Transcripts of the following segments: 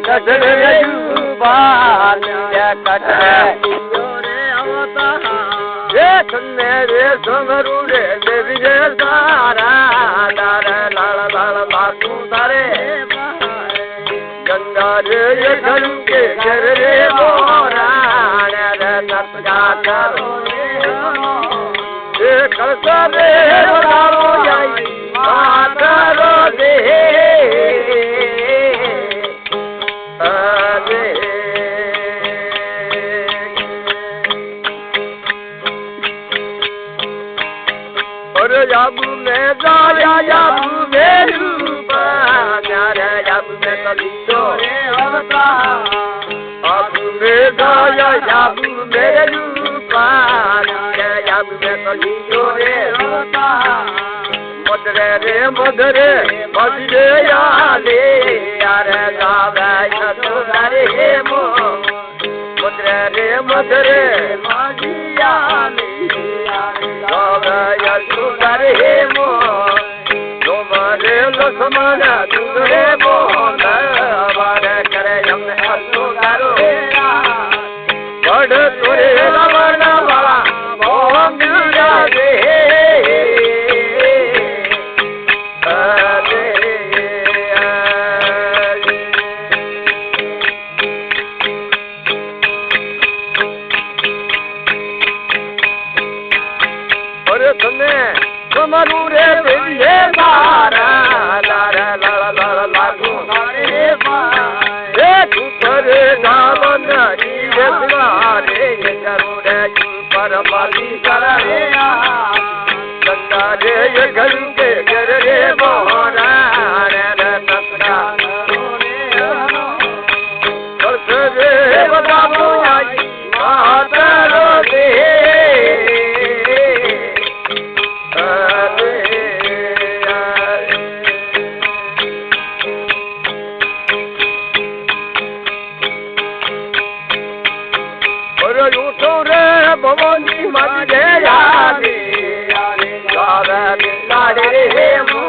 कटरे जुबान कटरे ये सुनने रे सुमरू रे देवी रे सारा दारे लाल लाल बातू तारे गंगा रे ये घरू के घर रे मोरा रे नटका करो ये कलसा रे बताओ जाई मातरो दे याबू में जाया याबू में रूपा न्यारे याबू में कलियो रे अवता याबू में जाया याबू में रूपा न्यारे याबू में कलियो रे अवता मदरे रे मदरे मदरे याले यारे गावे यतो रे मो मदरे रे मदरे मदिया ले रे मो तुम्हारे लक्ष्मण तुरे बोल बारे करे हमने हसो करो बड़ तुरे लवण वाला भोग दे और तुमने मरू रे ये बारा लारा लाला लाला लागू रे बारे ऊपर दावन ये द्वारे ये करो रे ऊपर बाली करा रे गंगा रे ये घर के घर रे मोहरा रे नटका रे बताओ आई मातरो दे भगवानी मत यारे गावे लाडे रे मो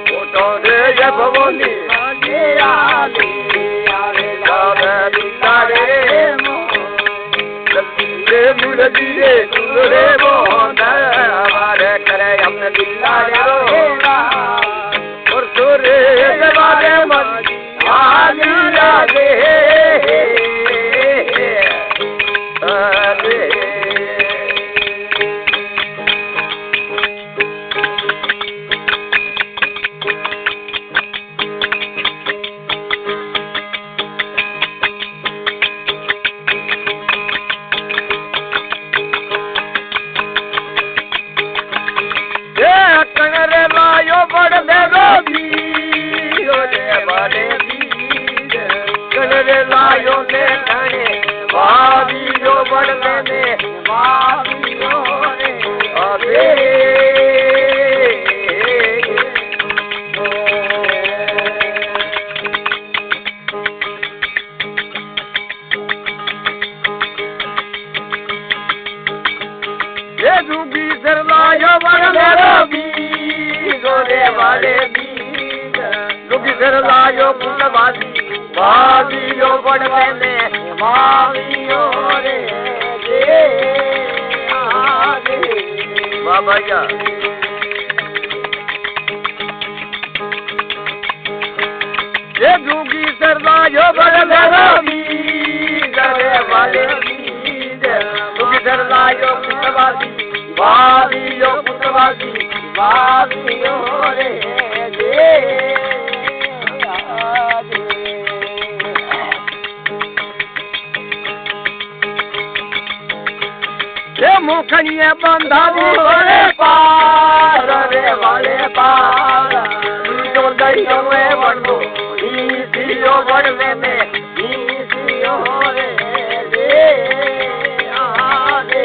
फोटो रे भगवानी यारे गावे लाडे रे मो रे मुरली रे सुरे मोहन हमारे करे हमने दिलारे रो और सुरे बाबे मत आली लागे ये दूगी सरदायो बड़ मेरा बीज रे वाले बीज दूगी सरदायो पुतवादी वादियो पुतवादी वादियो रे दे ये मुखनिया बंधा दी वाले पार रे वाले पार तो दैयो में बंदो ईसियो बड़वे में ईसियो रे दे आदे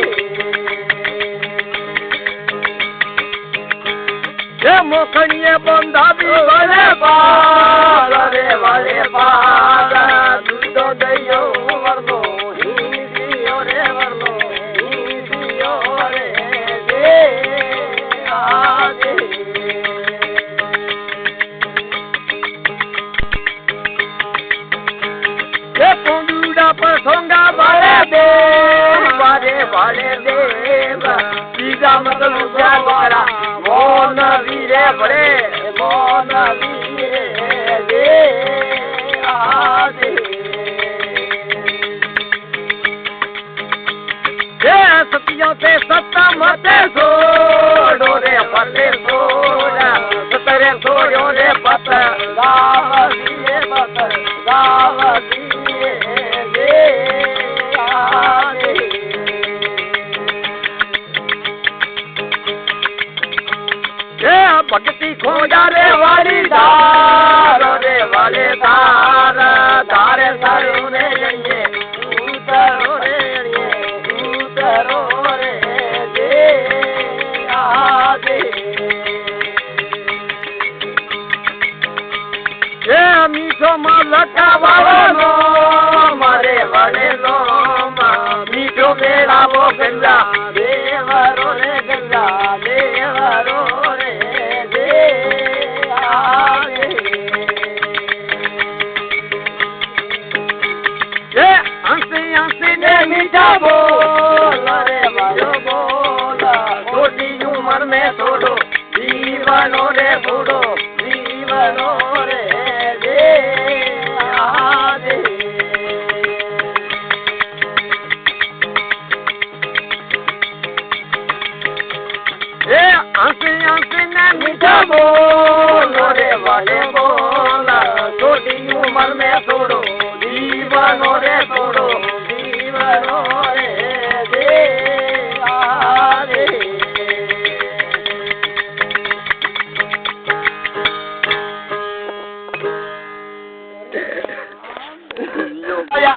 ये मुखनिया बंधा दी वाले पार रे वाले पार तो दैयो बंदो ईसियो रे बंदो सोंगा वाले देव वाले देव सीधा मतलब क्या द्वारा मोन वीरे बड़े मोन वीरे दे आदे ये सतियों से सत्ता मते सोड़ो रे पते सोड़ा सतरे सोड़ो रे पते गावदिए दे आदे ये भक्ति खोजा रे वाली दार रे वाले दार दारे सारू रे जइए उतरो रे दे आदे ये मीठो मलका वालो मारे वाले नो मीठो मेरा वो गंगा देवरो रे गंगा देवरो रे दे आदे ये हंसी ने मीठा बोल रे वालो बोला छोटी उम्र में छोड़ो जीवनो रे छोड़ो जीवनो रे दे आदे ये हंसी ने मीठा बोल रे वाले बोला छोटी उम्र में छोड़ो जीवनो रे छोड़ो जीवनो रे दे आदे